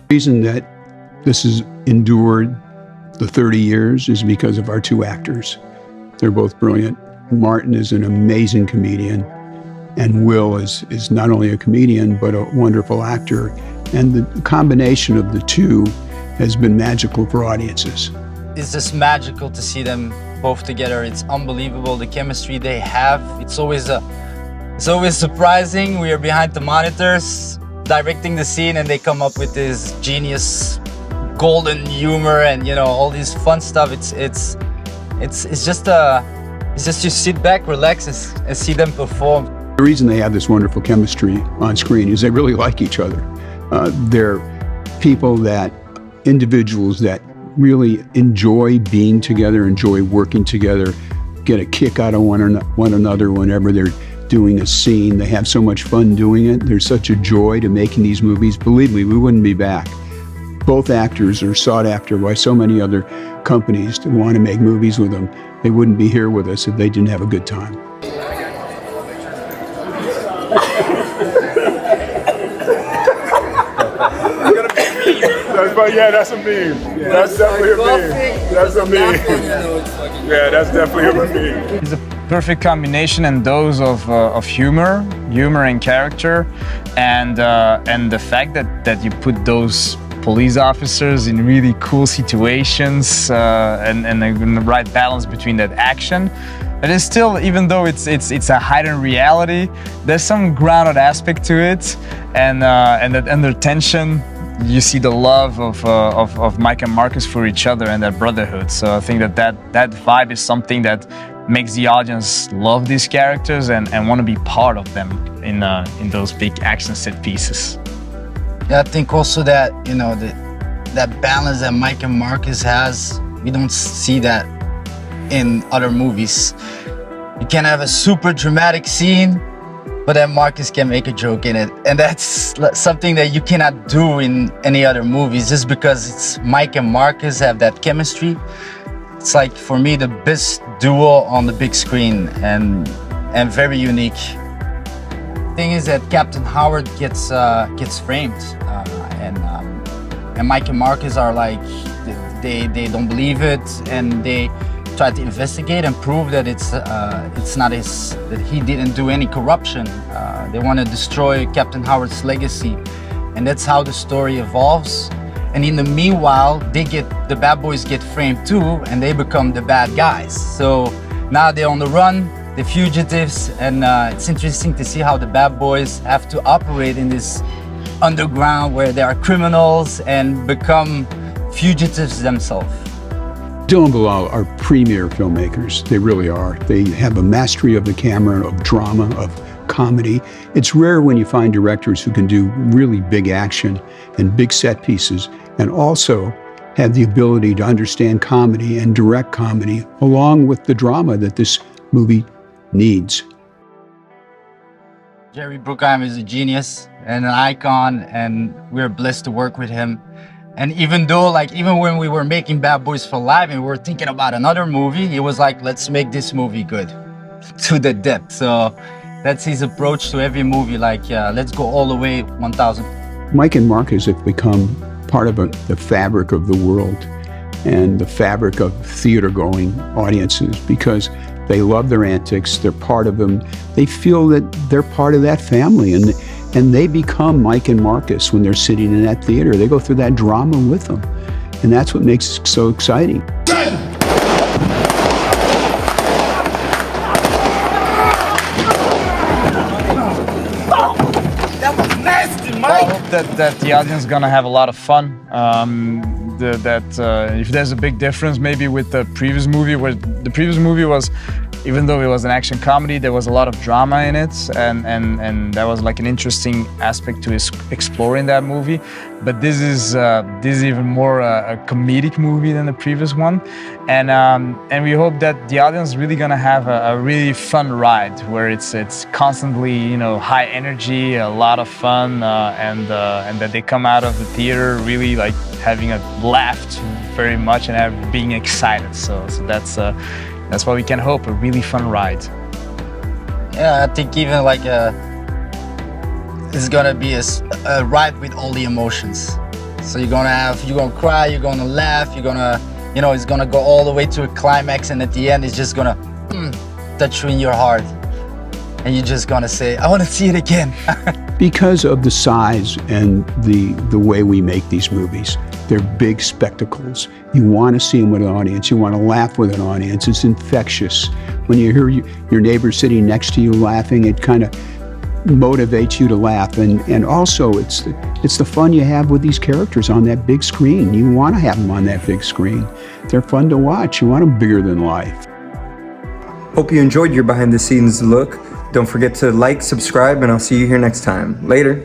The reason that this has endured the 30 years is because of our two actors. They're both brilliant. Martin is an amazing comedian, and Will is not only a comedian, but a wonderful actor. And the combination of the two has been magical for audiences. It's just magical to see them both together. It's unbelievable, the chemistry they have. It's always surprising. We are behind the monitors, directing the scene, and they come up with this genius golden humor and all this fun stuff. It's just you sit back, relax, and see them perform. The reason they have this wonderful chemistry on screen is they really like each other. They're individuals that really enjoy being together, enjoy working together, get a kick out of one another whenever they're doing a scene. They have so much fun doing it. There's such a joy to making these movies. Believe me, we wouldn't be back. Both actors are sought after by so many other companies to want to make movies with them. They wouldn't be here with us if they didn't have a good time. That's a meme. Yeah, that's definitely a meme. That's a meme. Yeah, that's definitely a meme. It's a perfect combination and dose of humor and character, and the fact that you put those police officers in really cool situations and the right balance between that action. It is still, even though it's a heightened reality, there's some grounded aspect to it, and that under tension, you see the love of Mike and Marcus for each other and that brotherhood. So I think that vibe is something that makes the audience love these characters and want to be part of them in those big action set pieces. Yeah, I think also that that balance that Mike and Marcus has, we don't see that in other movies. You can have a super dramatic scene, but then Marcus can make a joke in it. And that's something that you cannot do in any other movies, just because it's Mike and Marcus have that chemistry. It's like, for me, the best duo on the big screen and very unique. The thing is that Captain Howard gets framed, and Mike and Marcus are like, they don't believe it, and they try to investigate and prove that it's not that he didn't do any corruption. They want to destroy Captain Howard's legacy, and that's how the story evolves. And in the meanwhile, the bad boys get framed too, and they become the bad guys. So now they're on the run, the fugitives, and it's interesting to see how the bad boys have to operate in this underground where they are criminals and become fugitives themselves. Adil and Bilall are premier filmmakers. They really are. They have a mastery of the camera, of drama, of comedy. It's rare when you find directors who can do really big action and big set pieces and also have the ability to understand comedy and direct comedy along with the drama that this movie needs. Jerry Bruckheimer is a genius and an icon, and we're blessed to work with him. And even though, even when we were making Bad Boys for Life and we were thinking about another movie, he was like, let's make this movie good, to the depth. So that's his approach to every movie, let's go all the way 1,000. Mike and Marcus have become part of the fabric of the world and the fabric of theater-going audiences because they love their antics, they're part of them, they feel that they're part of that family, and they become Mike and Marcus when they're sitting in that theater. They go through that drama with them. And that's what makes it so exciting. That was nasty, Mike! I hope that the audience is gonna have a lot of fun. If there's a big difference maybe with the previous movie, where the previous movie was, even though it was an action comedy, there was a lot of drama in it, and that was like an interesting aspect to explore in that movie. But this is even more a comedic movie than the previous one, and we hope that the audience is really gonna have a really fun ride where it's constantly high energy, a lot of fun, and that they come out of the theater really having laughed very much and being excited. So that's what we can hope, a really fun ride. Yeah, I think even it's gonna be a ride with all the emotions. So you're gonna cry, you're gonna laugh, you're gonna, you know, it's gonna go all the way to a climax, and at the end it's just gonna touch you in your heart. And you're just gonna say, I wanna see it again. Because of the size and the way we make these movies. They're big spectacles. You want to see them with an audience. You want to laugh with an audience. It's infectious. When you hear your neighbor sitting next to you laughing, it kind of motivates you to laugh. And also, it's the fun you have with these characters on that big screen. You want to have them on that big screen. They're fun to watch. You want them bigger than life. Hope you enjoyed your behind the scenes look. Don't forget to like, subscribe, and I'll see you here next time. Later.